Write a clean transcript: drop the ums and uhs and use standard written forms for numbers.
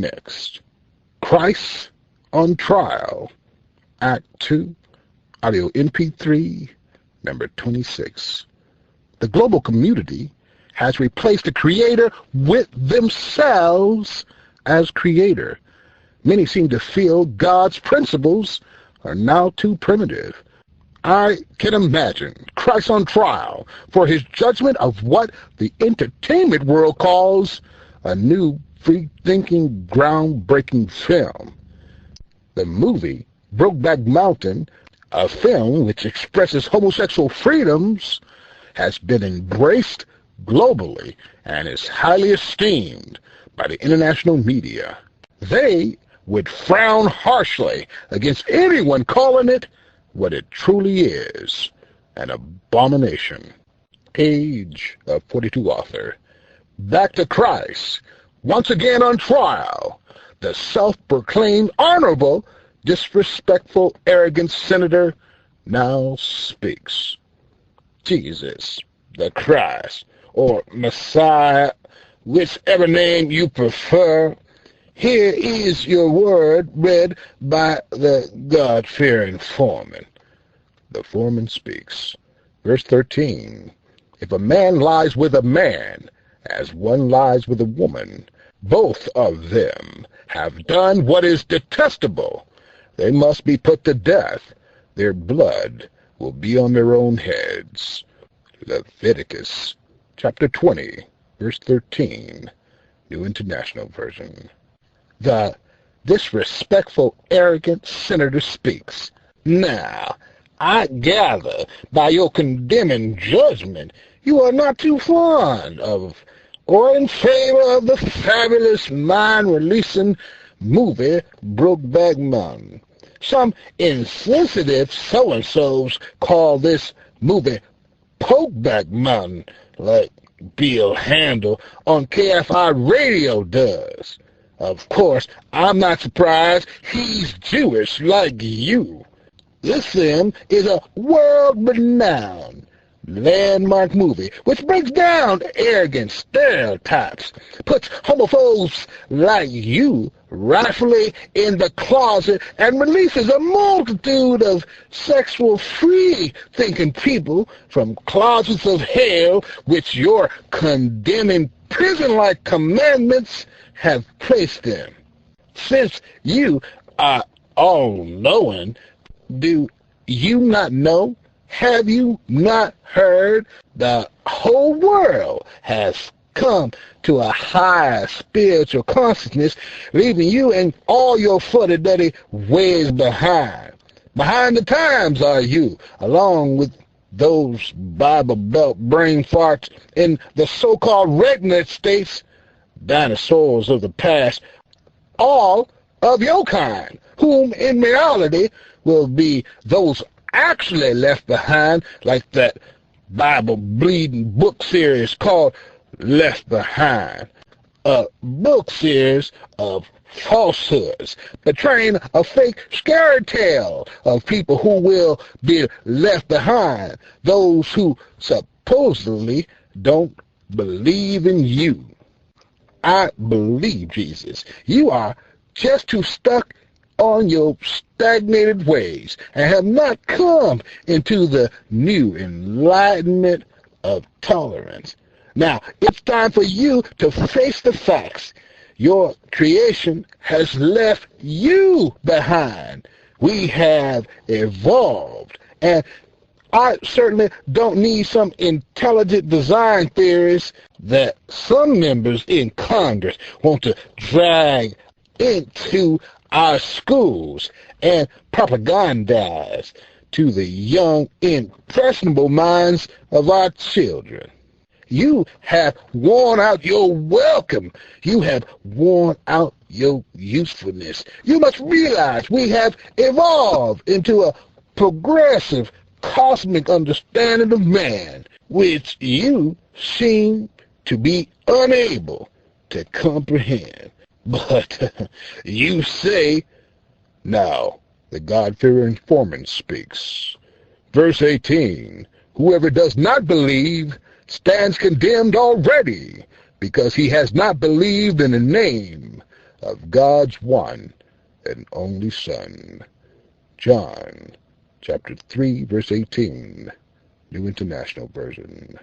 next. Christ on Trial, Act 2, audio mp3, number 26. The global community has replaced the Creator with themselves as Creator. Many seem to feel God's principles are now too primitive. I can imagine Christ on trial for his judgment of what the entertainment world calls a new free-thinking, groundbreaking film. The movie Brokeback Mountain, a film which expresses homosexual freedoms, has been embraced globally and is highly esteemed by the international media. They would frown harshly against anyone calling it what it truly is, an abomination. Age of 42 author. Back to Christ, once again on trial. The self-proclaimed honorable, disrespectful, arrogant senator now speaks. Jesus, the Christ, or Messiah, whichever name you prefer, here is your word read by the God-Fearing Fore-man. The foreman speaks. Verse 13. If a man lies with a man, as one lies with a woman, both of them have done what is detestable. They must be put to death. Their blood will be on their own heads. Leviticus chapter 20, verse 13, New International Version. The disrespectful, arrogant senator speaks. Now, I gather by your condemning judgment, you are not too fond of or in favor of the fabulous, mind-releasing movie Brokeback Mountain. Some insensitive so-and-sos call this movie Pokeback Mountain, like Bill Handel on KFI radio does. Of course, I'm not surprised. He's Jewish like you. This film is a world-renowned landmark movie which breaks down arrogant stereotypes, puts homophobes like you rightfully in the closet, and releases a multitude of sexual free-thinking people from closets of hell which your condemning prison-like commandments have placed them. Since you are all-knowing, do you not know? Have you not heard? The whole world has come to a higher spiritual consciousness, leaving you and all your fuddy-duddy ways behind. Behind the times are you, along with those Bible Belt brain farts in the so-called redneck states, dinosaurs of the past, all of your kind, whom in reality will be those actually left behind, like that Bible-bleeding book series called Left Behind, a book series of falsehoods, portraying a fake scary tale of people who will be left behind, those who supposedly don't believe in you. I believe, Jesus. You are just too stuck on your stagnated ways and have not come into the new enlightenment of tolerance. Now, it's time for you to face the facts. Your creation has left you behind. We have evolved, and I certainly don't need some intelligent design theories that some members in Congress want to drag into our schools and propagandize to the young, impressionable minds of our children. You have worn out your welcome. You have worn out your usefulness. You must realize we have evolved into a progressive, cosmic understanding of man, which you seem to be unable to comprehend. But you say, now the God-Fearing Fore-man speaks. Verse 18, whoever does not believe stands condemned already, because he has not believed in the name of God's one and only Son. John chapter 3, verse 18, New International Version.